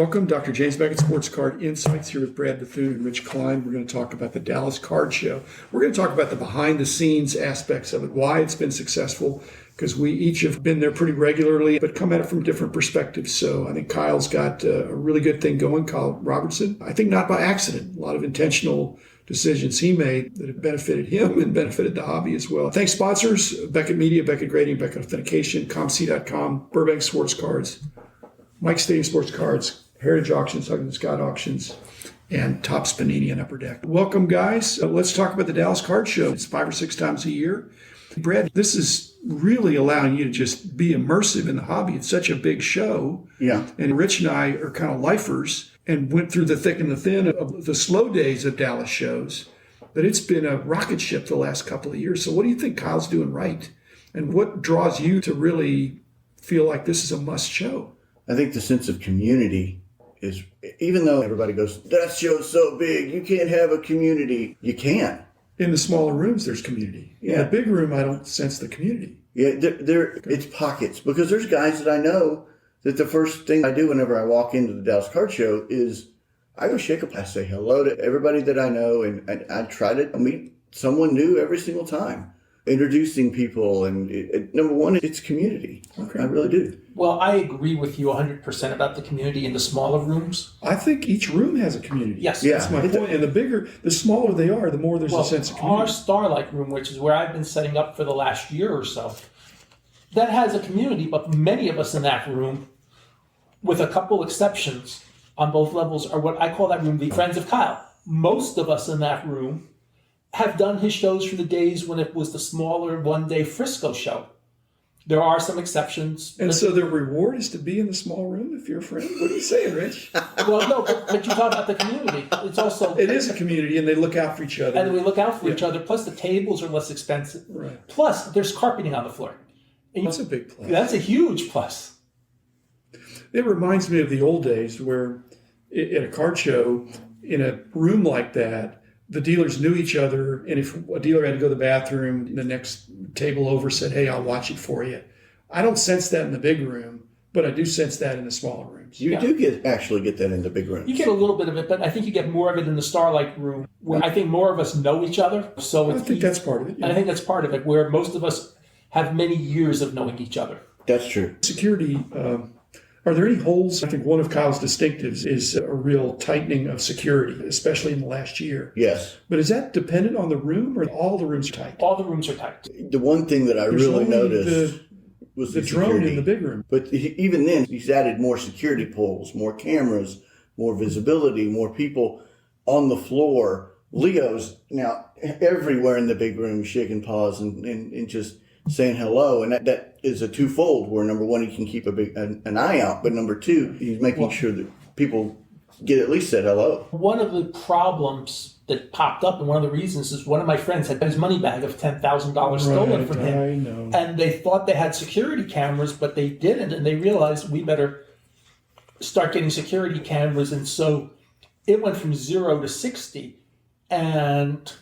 Welcome, Dr. James Beckett, Sports Card Insights here with Brad Bethune and Rich Klein. We're going to talk about the Dallas Card Show. We're going to talk about the behind-the-scenes aspects of it, why it's been successful, because we each have been there pretty regularly, but come at it from different perspectives. So I think Kyle's got a really good thing going, Kyle Robertson. I think not by accident. A lot of intentional decisions he made that have benefited him and benefited the hobby as well. Thanks, sponsors, Beckett Media, Beckett Grading, Beckett Authentication, ComC.com, Burbank Sports Cards, Mike Stadium Sports Cards, Heritage Auctions, Huggins Scott Auctions, and Topps Panini and Upper Deck. Welcome, guys. Let's talk about the Dallas Card Show. It's 5 or 6 times a year. Brad, this is really allowing you to just be immersive in the hobby. It's such a big show. Yeah. And Rich and I are kind of lifers and went through the thick and the thin of the slow days of Dallas shows. But it's been a rocket ship the last couple of years. So what do you think Kyle's doing right? And what draws you to really feel like this is a must show? I think the sense of community is, even though everybody goes, that show's so big, you can't have a community. You can. In the smaller rooms, there's community. Yeah. In the big room, I don't sense the community. Yeah, it's pockets. Because there's guys that I know that the first thing I do whenever I walk into the Dallas Card Show is I go shake up. I say hello to everybody that I know, and I try to meet someone new every single time. Introducing people, and number one, it's community. Okay. I really do. Well, I agree with you 100% about the community in the smaller rooms. I think each room has a community. Yes. Yeah. That's my point. And the smaller they are, the more there's a sense of community. Our Starlight room, which is where I've been setting up for the last year or so, that has a community, but many of us in that room, with a couple exceptions on both levels, are what I call that room the Friends of Kyle. Most of us in that room have done his shows from the days when it was the smaller one-day Frisco show. There are some exceptions. And so the reward is to be in the small room if you're a friend? What are you saying, Rich? Well, no, but you talk about the community. It's also... It is a community, and they look out for each other. And we look out for each other. Plus, the tables are less expensive. Right. Plus, there's carpeting on the floor. And That's a big plus. That's a huge plus. It reminds me of the old days where at a card show, in a room like that, the dealers knew each other, and if a dealer had to go to the bathroom, the next table over said, hey, I'll watch it for you. I don't sense that in the big room, but I do sense that in the smaller rooms. You do actually get that in the big rooms. You get a little bit of it, but I think you get more of it in the Starlight room, where I think more of us know each other. So I think that's part of it. Yeah. And I think that's part of it, where most of us have many years of knowing each other. That's true. Security, are there any holes? I think one of Kyle's distinctives is a real tightening of security, especially in the last year. Yes. But is that dependent on the room, or all the rooms are tight? All the rooms are tight. The one thing that I There's really only noticed was the drone security in the big room. But even then, he's added more security poles, more cameras, more visibility, more people on the floor. Leo's now everywhere in the big room, shaking paws and just saying hello. And that is a twofold, where number one, he can keep an eye out, but number two, he's making sure that people get at least said hello. One of the problems that popped up, and one of the reasons, is one of my friends had his money bag of $10,000 stolen from him. I know. And they thought they had security cameras, but they didn't. And they realized we better start getting security cameras. And so it went from 0 to 60. And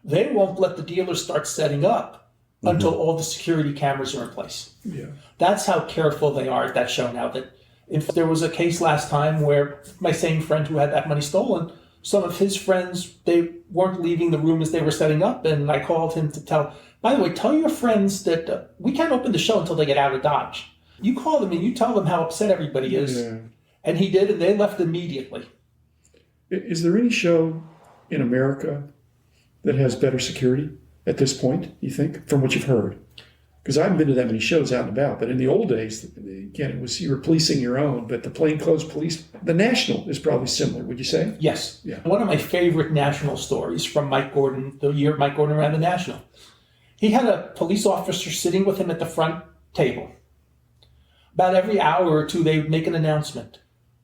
they won't let the dealers start setting up until all the security cameras are in place. Yeah. That's how careful they are at that show now. That in fact, there was a case last time where my same friend who had that money stolen, some of his friends, they weren't leaving the room as they were setting up, and I called him to by the way, tell your friends that we can't open the show until they get out of Dodge. You call them and you tell them how upset everybody is. Yeah. And he did, and they left immediately. Is there any show in America that has better security at this point, you think, from what you've heard? Because I haven't been to that many shows out and about, but in the old days, again, it was you were policing your own, but the plainclothes police, the National is probably similar, would you say? Yes. Yeah. One of my favorite National stories from Mike Gordon, the year Mike Gordon ran the National. He had a police officer sitting with him at the front table. About every hour or two, they would make an announcement.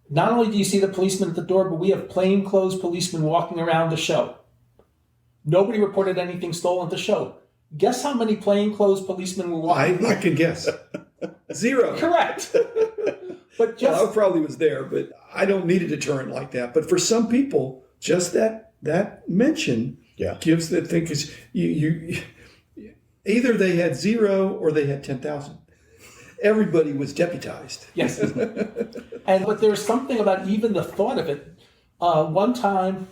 Not only do you see the policeman at the door, but we have plainclothes policemen walking around the show. Nobody reported anything stolen at the show. Guess how many plainclothes policemen were walking? I can guess. 0. Correct. But just Well, I probably was there, but I don't need a deterrent like that. But for some people, just that mention gives the thing, because you either they had 0 or they had 10,000. everybody was deputized. Yes. But there's something about even the thought of it. One time,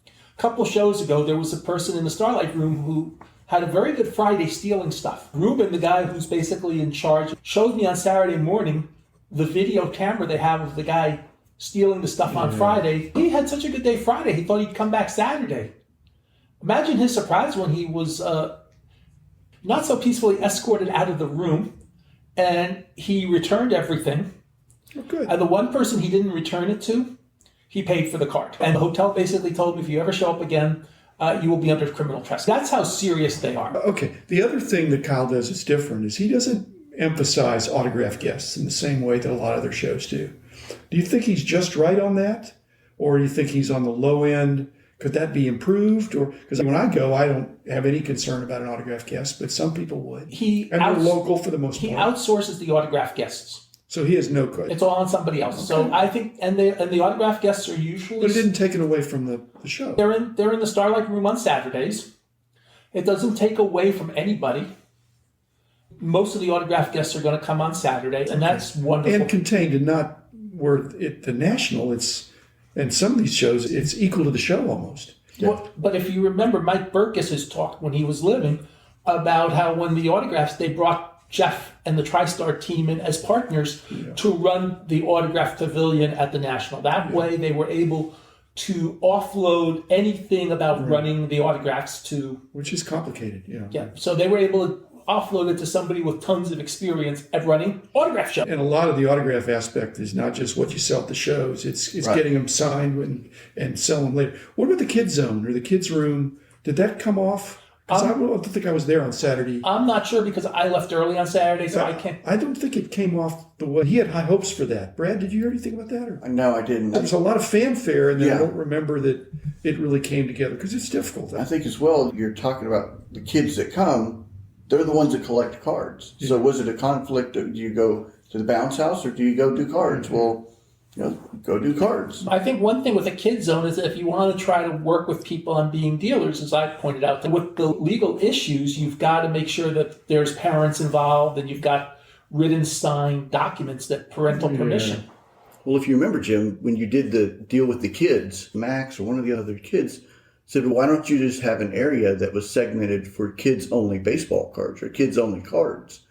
a couple shows ago, there was a person in the Starlight Room who had a very good Friday stealing stuff. Ruben, the guy who's basically in charge, showed me on Saturday morning the video camera they have of the guy stealing the stuff on Friday. He had such a good day Friday, he thought he'd come back Saturday. Imagine his surprise when he was not so peacefully escorted out of the room, and he returned everything. Oh, good. And the one person he didn't return it to, he paid for the card. And the hotel basically told him, if you ever show up again, you will be under criminal trespass. That's how serious they are. Okay. The other thing that Kyle does that's different is he doesn't emphasize autograph guests in the same way that a lot of other shows do. Do you think he's just right on that? Or do you think he's on the low end? Could that be improved? Or because when I go, I don't have any concern about an autograph guest, but some people would. They're local for the most part. He outsources the autograph guests. So he has no credit. It's all on somebody else. Okay. So I think, and the autograph guests are usually. But it didn't take it away from the show. They're in the Starlight Room on Saturdays. It doesn't take away from anybody. Most of the autograph guests are going to come on Saturday, and that's wonderful. And contained, and not where the National. And some of these shows, it's equal to the show almost. Yeah. Well, but if you remember, Mike Burkus has talked when he was living about how when the autographs, they brought Jeff and the TriStar team in as partners to run the autograph pavilion at the National. That way they were able to offload anything about running the autographs to... Which is complicated, Yeah, so they were able to offload it to somebody with tons of experience at running autograph shows. And a lot of the autograph aspect is not just what you sell at the shows. It's getting them signed and sell them later. What about the kids zone or the kids room? Did that come off? Because I don't think I was there on Saturday. I'm not sure because I left early on Saturday, so I can't... I don't think it came off the way... He had high hopes for that. Brad, did you hear anything about that? Or? No, I didn't. There was a lot of fanfare, and then I don't remember that it really came together because it's difficult. I think as well, you're talking about the kids that come, they're the ones that collect cards. Yeah. So was it a conflict? Do you go to the bounce house or do you go do cards? Well, go do cards. I think one thing with a kid zone is that if you want to try to work with people on being dealers, as I pointed out, that with the legal issues, you've got to make sure that there's parents involved and you've got written signed documents that parental permission. Well, if you remember, Jim, when you did the deal with the kids, Max or one of the other kids said, well, why don't you just have an area that was segmented for kids-only baseball cards or kids-only cards?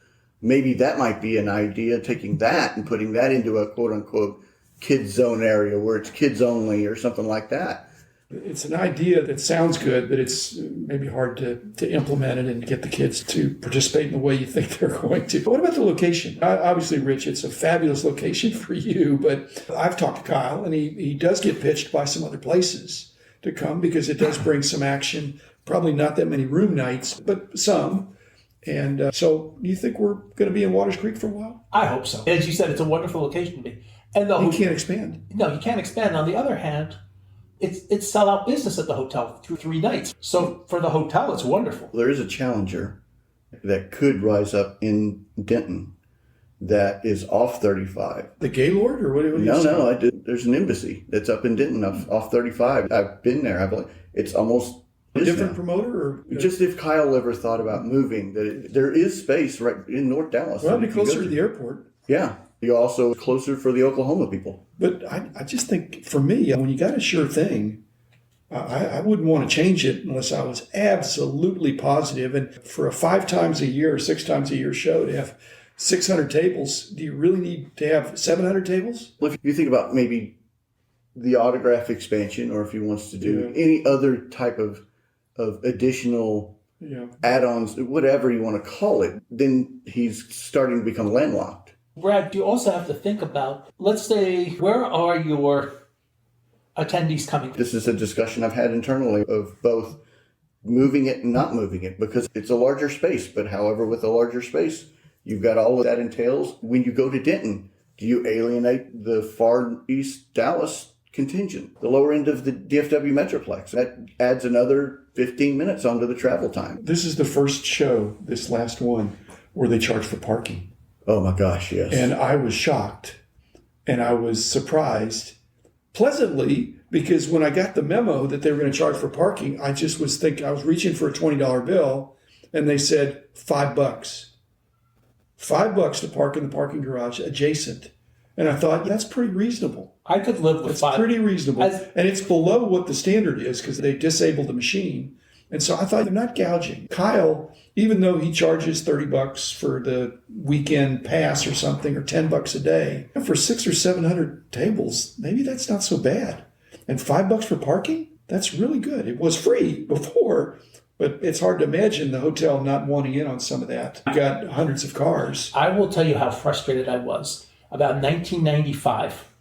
Maybe that might be an idea, taking that and putting that into a quote-unquote kids zone area where it's kids only or something like that. It's an idea that sounds good, but it's maybe hard to implement it and get the kids to participate in the way you think they're going to. But what about the location? Obviously, Rich, it's a fabulous location for you, but I've talked to Kyle, and he does get pitched by some other places to come because it does bring some action. Probably not that many room nights, but some. And so do you think we're going to be in Waters Creek for a while? I hope so. As you said, it's a wonderful location to be. And you can't expand. No, you can't expand. On the other hand, it's sellout business at the hotel through 3 nights. So for the hotel, it's wonderful. There is a challenger that could rise up in Denton that is off 35. The Gaylord or what? No. There's an embassy that's up in Denton off 35. I've been there. It's almost a different promoter, or just if Kyle ever thought about moving, there is space right in North Dallas. Well, it'd be closer to the airport. Yeah. You're also closer for the Oklahoma people. But I just think, for me, when you got a sure thing, I wouldn't want to change it unless I was absolutely positive. And for a 5 times a year or 6 times a year show to have 600 tables, do you really need to have 700 tables? Well, if you think about maybe the autograph expansion, or if he wants to do any other type of additional add-ons, whatever you want to call it, then he's starting to become landlocked. Brad, you also have to think about, let's say, where are your attendees coming from? This is a discussion I've had internally of both moving it and not moving it, because it's a larger space. But however, with a larger space, you've got all of that entails. When you go to Denton, do you alienate the far east Dallas contingent, the lower end of the DFW Metroplex? That adds another 15 minutes onto the travel time. This is the first show, this last one, where they charge for parking. Oh my gosh, yes. And I was shocked and I was surprised pleasantly, because when I got the memo that they were going to charge for parking, I just was thinking, I was reaching for a $20 bill and they said $5. $5 to park in the parking garage adjacent. And I thought, that's pretty reasonable. I could live with It's $5. pretty reasonable. And it's below what the standard is because they disabled the machine. And so I thought they're not gouging. Kyle, even though he charges $30 for the weekend pass or something, or $10 a day, for 600 or 700 tables, maybe that's not so bad. And $5 for parking, that's really good. It was free before, but it's hard to imagine the hotel not wanting in on some of that. You got hundreds of cars. I will tell you how frustrated I was about 1995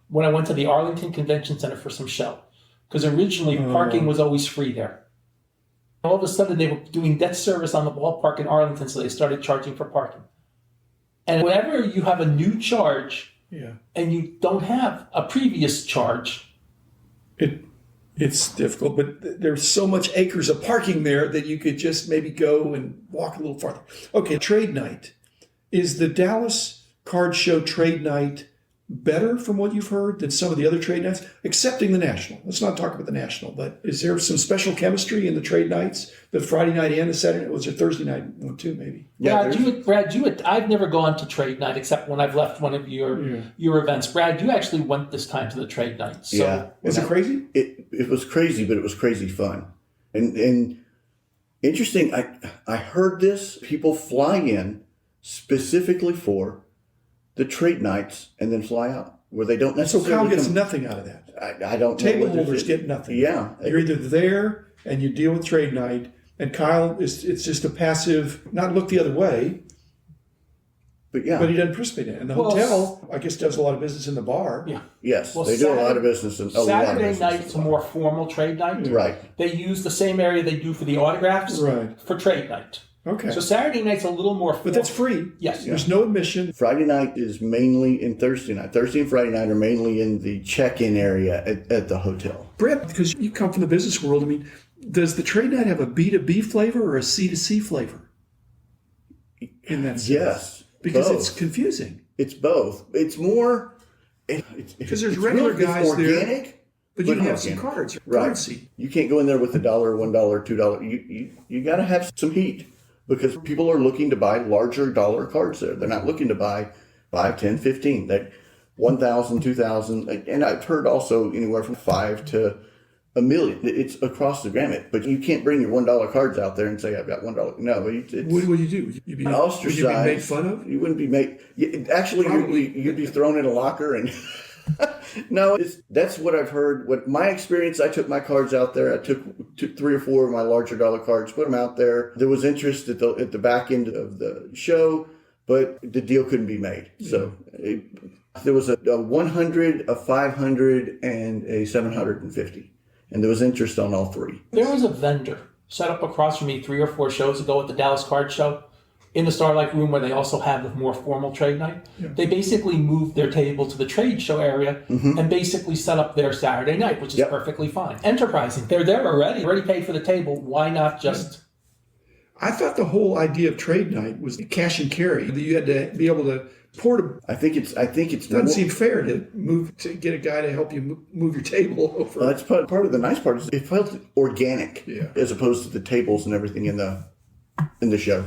when I went to the Arlington Convention Center for some show. Because originally parking was always free there. All of a sudden they were doing debt service on the ballpark in Arlington, so they started charging for parking. And whenever you have a new charge and you don't have a previous charge, it's difficult, but there's so much acres of parking there that you could just maybe go and walk a little farther. Okay, trade night. Is the Dallas Card Show trade night better from what you've heard than some of the other trade nights, excepting the National? Let's not talk about the National, but is there some special chemistry in the trade nights, the Friday night and the Saturday night? Was there Thursday night one too, maybe? Brad, I've never gone to trade night except when I've left one of your events. Brad, you actually went this time to the trade night. So was it crazy? It was crazy, but it was crazy fun. And interesting, I heard this, people fly in specifically for the trade nights and then fly out, where they don't necessarily. So Kyle gets nothing out of that. I don't know. Table holders get nothing. Yeah. You're either there and you deal with trade night, and Kyle it's just a passive, not look the other way. But he doesn't participate in it. And the hotel, I guess, does a lot of business in the bar. Yeah. Yes, they do a lot of business. Saturday night's a more formal trade night. Right. They use the same area they do for the autographs for trade night. Okay. So Saturday night's a little more formal. But that's free. Yes. There's no admission. Friday night is mainly in Thursday night. Thursday and Friday night are mainly in the check-in area at the hotel. Brett, because you come from the business world, I mean, does the trade night have a B2B flavor or a C2C flavor? In that sense? Yes. Because both. it's confusing. It's both. It's more... Because there's regular guys organic, there. But you have some cards. Right. Currency. You can't go in there with $1, $1, $2. You got to have some heat. Because people are looking to buy larger dollar cards there. They're not looking to buy 5, 10, 15. That 1,000, 2,000. And I've heard also anywhere from 5 to $1 million. It's across the gamut. But you can't bring your $1 cards out there and say, I've got $1. No. What would you do? You'd be ostracized. Would you be made fun of? You wouldn't be made... Actually, you'd be thrown in a locker and... No, that's what I've heard. What my experience, I took my cards out there. I took 3 or 4 of my larger dollar cards, put them out there. There was interest at the back end of the show, but the deal couldn't be made. So there was a 100, a 500, and a 750. And there was interest on all 3. There was a vendor set up across from me 3 or 4 shows ago at the Dallas Card Show in the Starlight Room where they also have the more formal trade night. Yeah. They basically moved their table to the trade show area and basically set up their Saturday night, which is perfectly fine. Enterprising. They're there already paid for the table. Why not just... I thought the whole idea of trade night was cash and carry. That you had to be able to port. I think it's. Doesn't seem fair to get a guy to help you move your table over. That's part of the nice part is it felt organic as opposed to the tables and everything in the show.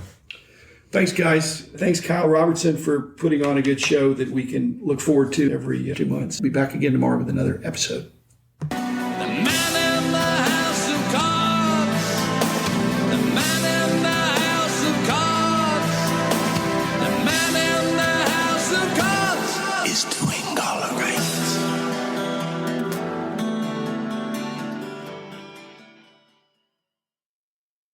Thanks, guys. Thanks, Kyle Robertson, for putting on a good show that we can look forward to every 2 months. We'll be back again tomorrow with another episode. Is